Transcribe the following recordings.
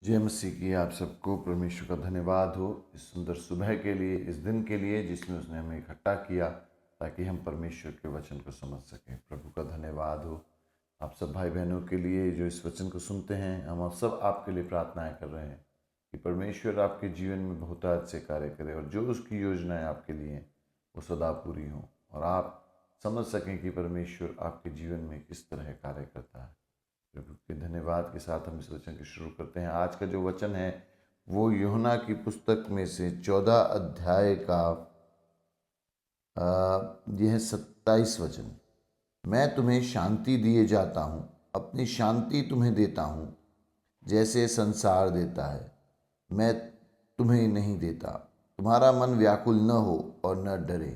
जय मसीह की। आप सबको परमेश्वर का धन्यवाद हो इस सुंदर सुबह के लिए, इस दिन के लिए जिसमें उसने हमें इकट्ठा किया ताकि हम परमेश्वर के वचन को समझ सकें। प्रभु का धन्यवाद हो आप सब भाई बहनों के लिए जो इस वचन को सुनते हैं। हम आप सब आपके लिए प्रार्थनाएं कर रहे हैं कि परमेश्वर आपके जीवन में बहुत अच्छे कार्य करे और जो उसकी योजनाएं आपके लिए हैं वो सदा पूरी हों और आप समझ सकें कि परमेश्वर आपके जीवन में किस तरह कार्य करता है। प्रभु के धन्यवाद के साथ हम इस वचन को शुरू करते हैं। आज का जो वचन है वो यूहन्ना की पुस्तक में से 14 अध्याय का यह 27 वचन। मैं तुम्हें शांति दिए जाता हूँ, अपनी शांति तुम्हें देता हूँ, जैसे संसार देता है मैं तुम्हें नहीं देता। तुम्हारा मन व्याकुल न हो और न डरे।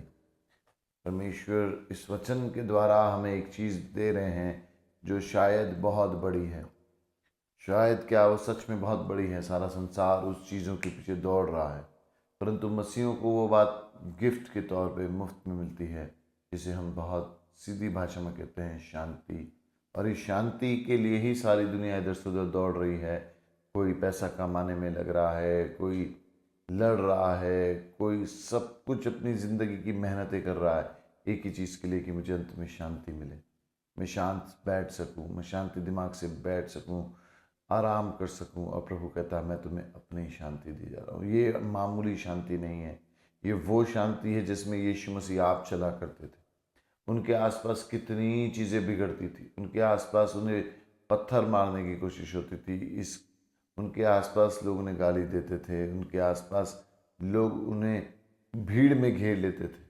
परमेश्वर इस वचन के द्वारा हमें एक चीज़ दे रहे हैं जो शायद बहुत बड़ी है। शायद क्या वो सच में बहुत बड़ी है। सारा संसार उस चीज़ों के पीछे दौड़ रहा है, परंतु मसीहों को वो बात गिफ्ट के तौर पे मुफ्त में मिलती है, जिसे हम बहुत सीधी भाषा में कहते हैं शांति। और इस शांति के लिए ही सारी दुनिया इधर से उधर दौड़ रही है। कोई पैसा कमाने में लग रहा है, कोई लड़ रहा है, कोई सब कुछ अपनी ज़िंदगी की मेहनतें कर रहा है एक ही चीज़ के लिए कि मुझे अंत में शांति मिले, मैं शांत बैठ सकूं, मैं शांति दिमाग से बैठ सकूं, आराम कर सकूं। और प्रभु कहता है मैं तुम्हें अपनी शांति दी जा रहा हूँ। ये मामूली शांति नहीं है, ये वो शांति है जिसमें यीशु मसीह आप चला करते थे। उनके आसपास कितनी चीज़ें बिगड़ती थी, उनके आसपास उन्हें पत्थर मारने की कोशिश होती थी, इस उनके आसपास लोग उन्हें गाली देते थे, उनके आसपास लोग उन्हें भीड़ में घेर लेते थे।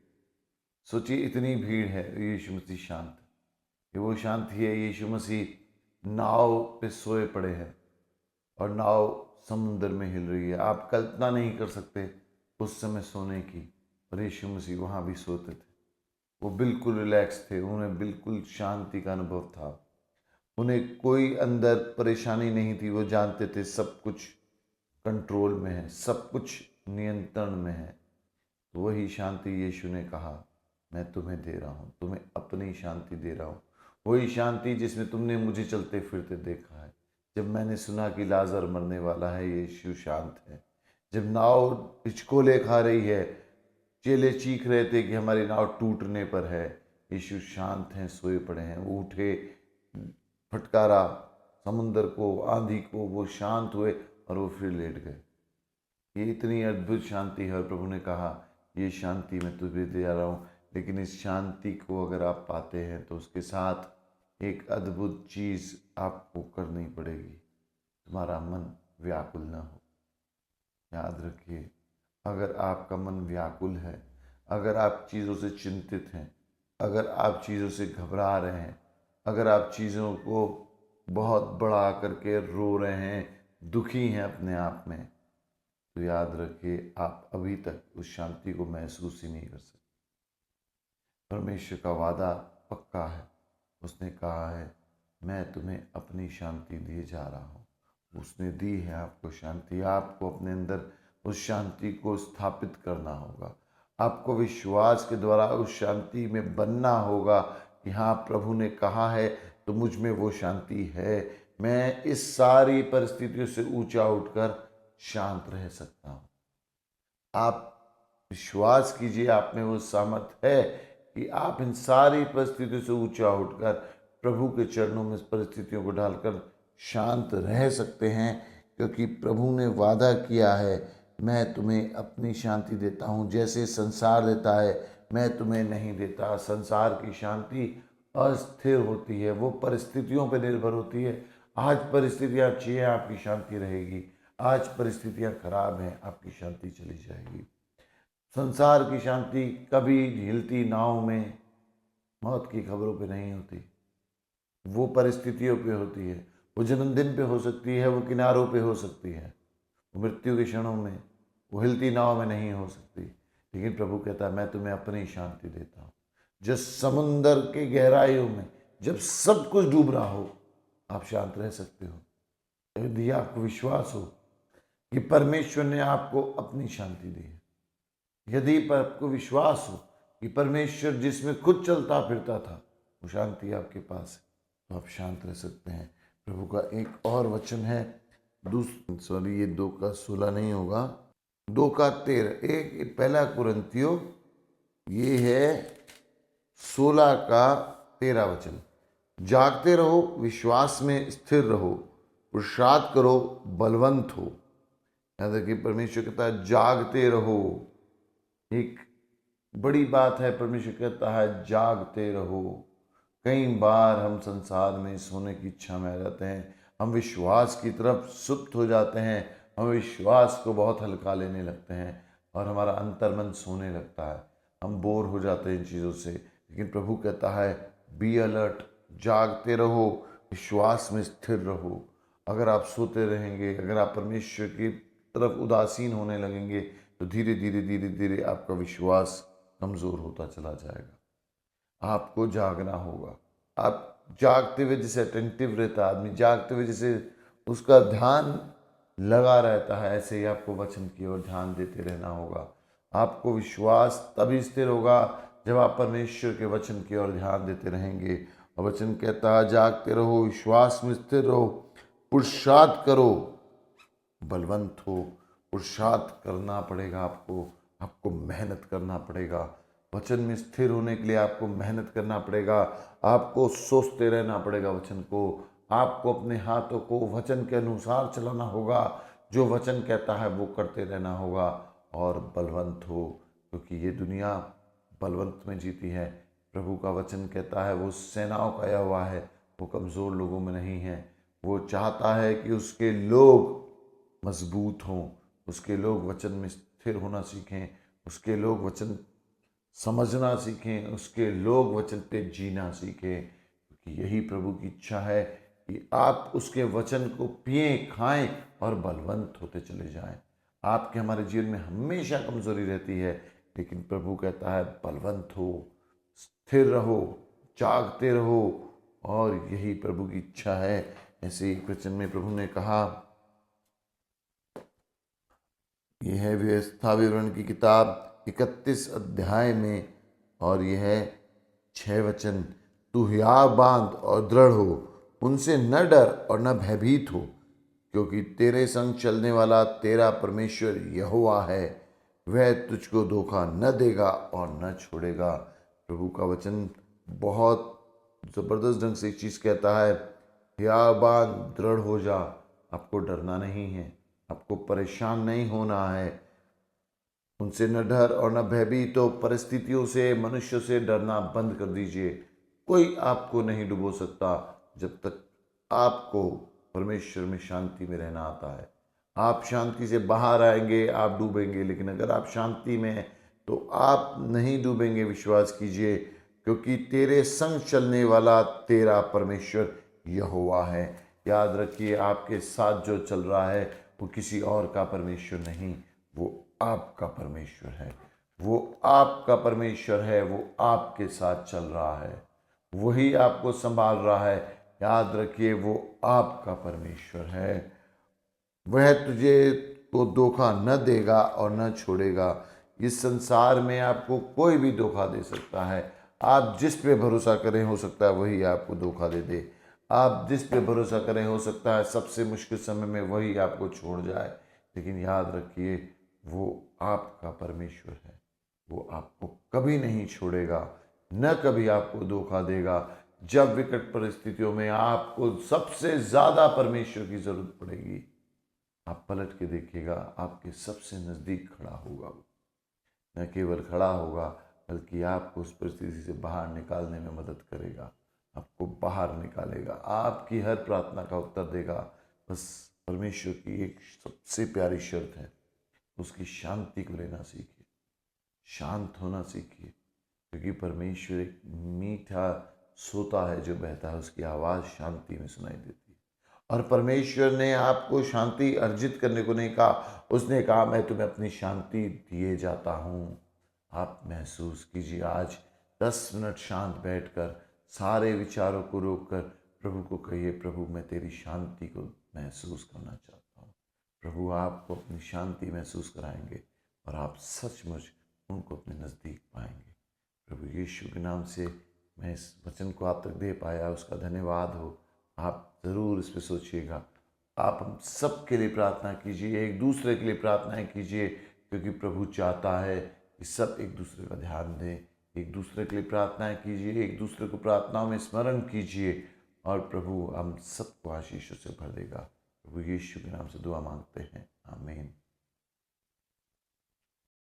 सोचिए इतनी भीड़ है, यीशु मसीह शांत है। ये वो शांति है। यीशु मसीह नाव पे सोए पड़े हैं और नाव समुद्र में हिल रही है। आप कल्पना नहीं कर सकते उस समय सोने की, और यीशु मसीह वहाँ भी सोते थे। वो बिल्कुल रिलैक्स थे, उन्हें बिल्कुल शांति का अनुभव था। उन्हें कोई अंदर परेशानी नहीं थी। वो जानते थे सब कुछ कंट्रोल में है, सब कुछ नियंत्रण में है। तो वही शांति यीशु ने कहा मैं तुम्हें दे रहा हूँ, तुम्हें अपनी शांति दे रहा हूँ। वही शांति जिसमें तुमने मुझे चलते फिरते देखा है। जब मैंने सुना कि लाजर मरने वाला है, यीशु शांत है। जब नाव हिचकोले खा रही है, चेले चीख रहे थे कि हमारी नाव टूटने पर है, यीशु शांत हैं, सोए पड़े हैं। वो उठे, फटकारा समुंदर को, आंधी को, वो शांत हुए और वो फिर लेट गए। ये इतनी अद्भुत शांति है और प्रभु ने कहा ये शांति मैं तुझे दे रहा हूँ। लेकिन इस शांति को अगर आप पाते हैं तो उसके साथ एक अद्भुत चीज़ आपको करनी पड़ेगी, तुम्हारा मन व्याकुल न हो। याद रखिए, अगर आपका मन व्याकुल है, अगर आप चीज़ों से चिंतित हैं, अगर आप चीज़ों से घबरा रहे हैं, अगर आप चीज़ों को बहुत बड़ा करके रो रहे हैं, दुखी हैं अपने आप में, तो याद रखिए आप अभी तक उस शांति को महसूस ही नहीं कर सकते। परमेश्वर का वादा पक्का है। उसने कहा है मैं तुम्हें अपनी शांति दिए जा रहा हूँ। उसने दी है आपको शांति। आपको अपने अंदर उस शांति को स्थापित करना होगा। आपको विश्वास के द्वारा उस शांति में बनना होगा कि हाँ, प्रभु ने कहा है तो मुझ में वो शांति है। मैं इस सारी परिस्थितियों से ऊंचा उठकर शांत रह सकता हूँ। आप विश्वास कीजिए, आप में वो सामर्थ है कि आप इन सारी परिस्थितियों से ऊंचा उठकर प्रभु के चरणों में परिस्थितियों को डालकर शांत रह सकते हैं, क्योंकि प्रभु ने वादा किया है मैं तुम्हें अपनी शांति देता हूँ, जैसे संसार देता है मैं तुम्हें नहीं देता। संसार की शांति अस्थिर होती है, वो परिस्थितियों पर निर्भर होती है। आज परिस्थितियाँ अच्छी हैं, आपकी शांति रहेगी। आज परिस्थितियाँ खराब हैं, आपकी शांति चली जाएगी। संसार की शांति कभी हिलती नाव में मौत की खबरों पे नहीं होती, वो परिस्थितियों पे होती है। वो जन्मदिन पे हो सकती है, वो किनारों पे हो सकती है, वो मृत्यु के क्षणों में, वो हिलती नाव में नहीं हो सकती। लेकिन प्रभु कहता है मैं तुम्हें अपनी शांति देता हूँ। जब समुंदर के गहराइयों में जब सब कुछ डूब रहा हो, आप शांत रह सकते हो, यदि आपको विश्वास हो कि परमेश्वर ने आपको अपनी शांति दी है। यदि आपको विश्वास हो कि परमेश्वर जिसमें खुद चलता फिरता था वो शांति आपके पास है, तो आप शांत रह सकते हैं। प्रभु का एक और वचन है सॉरी, ये 2 का 16 नहीं होगा, 2 का 13। एक पहला कुरिन्थियों, ये है 16 का 13 वचन। जागते रहो, विश्वास में स्थिर रहो, पुरुषार्थ करो, बलवंत हो। याद रखिए, परमेश्वर कहता है जागते रहो। एक बड़ी बात है, परमेश्वर कहता है जागते रहो। कई बार हम संसार में सोने की इच्छा में आ जाते हैं, हम विश्वास की तरफ सुप्त हो जाते हैं, हम विश्वास को बहुत हल्का लेने लगते हैं और हमारा अंतर्मन सोने लगता है, हम बोर हो जाते हैं इन चीज़ों से। लेकिन प्रभु कहता है बी अलर्ट, जागते रहो, विश्वास में स्थिर रहो। अगर आप सोते रहेंगे, अगर आप परमेश्वर की तरफ उदासीन होने लगेंगे, तो धीरे धीरे धीरे धीरे आपका विश्वास कमज़ोर होता चला जाएगा। आपको जागना होगा। आप जागते हुए जैसे अटेंटिव रहता है आदमी, जागते हुए जैसे उसका ध्यान लगा रहता है, ऐसे ही आपको वचन की ओर ध्यान देते रहना होगा। आपको विश्वास तभी स्थिर होगा जब आप परमेश्वर के वचन की ओर ध्यान देते रहेंगे। और वचन कहता है जागते रहो, विश्वास में स्थिर रहो, पुरुषार्थ करो, बलवंत हो। पुरुषार्थ करना पड़ेगा आपको, आपको मेहनत करना पड़ेगा। वचन में स्थिर होने के लिए आपको मेहनत करना पड़ेगा, आपको सोचते रहना पड़ेगा वचन को, आपको अपने हाथों को वचन के अनुसार चलाना होगा, जो वचन कहता है वो करते रहना होगा। और बलवंत हो, क्योंकि ये दुनिया बलवंत में जीती है। प्रभु का वचन कहता है वो सेनाओं का यहोवा है, वो कमज़ोर लोगों में नहीं है। वो चाहता है कि उसके लोग मजबूत हों, उसके लोग वचन में स्थिर होना सीखें, उसके लोग वचन समझना सीखें, उसके लोग वचन पे जीना सीखें। क्योंकि यही प्रभु की इच्छा है कि आप उसके वचन को पिएं, खाएं और बलवंत होते चले जाएं। आपके हमारे जीवन में हमेशा कमजोरी रहती है, लेकिन प्रभु कहता है बलवंत हो, स्थिर रहो, जागते रहो। और यही प्रभु की इच्छा है। ऐसे एक वचन में प्रभु ने कहा, यह है व्यवस्था विवरण की किताब 31 अध्याय में, और यह है 6 वचन। तू हियाव बांध और दृढ़ हो, उनसे न डर और न भयभीत हो, क्योंकि तेरे संग चलने वाला तेरा परमेश्वर यहोवा है। वह तुझको धोखा न देगा और न छोड़ेगा। प्रभु का वचन बहुत ज़बरदस्त ढंग से एक चीज़ कहता है, हियाव बांध, दृढ़ हो जा। आपको डरना नहीं है, आपको परेशान नहीं होना है। उनसे न डर और न भयभीत हो। परिस्थितियों से, मनुष्यों से डरना बंद कर दीजिए। कोई आपको नहीं डुबो सकता जब तक आपको परमेश्वर में शांति में रहना आता है। आप शांति से बाहर आएंगे, आप डूबेंगे, लेकिन अगर आप शांति में हैं तो आप नहीं डूबेंगे। विश्वास कीजिए, क्योंकि तेरे संग चलने वाला तेरा परमेश्वर यहोवा है। याद रखिए, आपके साथ जो चल रहा है वो किसी और का परमेश्वर नहीं, वो आपका परमेश्वर है। वो आपका परमेश्वर है, वो आपके साथ चल रहा है, वही आपको संभाल रहा है। याद रखिए, वो आपका परमेश्वर है। वह तुझे को धोखा न देगा और न छोड़ेगा। इस संसार में आपको कोई भी धोखा दे सकता है। आप जिस पे भरोसा करें, हो सकता है वही आपको धोखा दे दे। आप जिस पे भरोसा करें, हो सकता है सबसे मुश्किल समय में वही आपको छोड़ जाए। लेकिन याद रखिए, वो आपका परमेश्वर है, वो आपको कभी नहीं छोड़ेगा, न कभी आपको धोखा देगा। जब विकट परिस्थितियों में आपको सबसे ज़्यादा परमेश्वर की ज़रूरत पड़ेगी, आप पलट के देखिएगा, आपके सबसे नज़दीक खड़ा होगा। वो न केवल खड़ा होगा, बल्कि आपको उस परिस्थिति से बाहर निकालने में मदद करेगा, आपको बाहर निकालेगा, आपकी हर प्रार्थना का उत्तर देगा। बस परमेश्वर की एक सबसे प्यारी शर्त है, उसकी शांति को लेना सीखिए, शांत होना सीखिए। क्योंकि परमेश्वर एक मीठा सोता है जो बहता है, उसकी आवाज़ शांति में सुनाई देती है। और परमेश्वर ने आपको शांति अर्जित करने को नहीं कहा, उसने कहा मैं तुम्हें अपनी शांति दिए जाता हूँ। आप महसूस कीजिए, आज 10 मिनट शांत बैठकर सारे विचारों को रोककर प्रभु को कहिए, प्रभु मैं तेरी शांति को महसूस करना चाहता हूँ। प्रभु आपको अपनी शांति महसूस कराएंगे और आप सचमुच उनको अपने नज़दीक पाएंगे। प्रभु यीशु के नाम से मैं इस वचन को आप तक दे पाया, उसका धन्यवाद हो। आप ज़रूर इस पर सोचिएगा आप हम सब के लिए प्रार्थना कीजिए, एक दूसरे के लिए प्रार्थनाएं कीजिए, क्योंकि प्रभु चाहता है कि सब एक दूसरे का ध्यान दें। एक दूसरे के लिए प्रार्थनाएं कीजिए, एक दूसरे को प्रार्थनाओं में स्मरण कीजिए, और प्रभु हम सबको आशीषों से भर देगा। प्रभु यीशु के नाम से दुआ मांगते हैं, आमीन।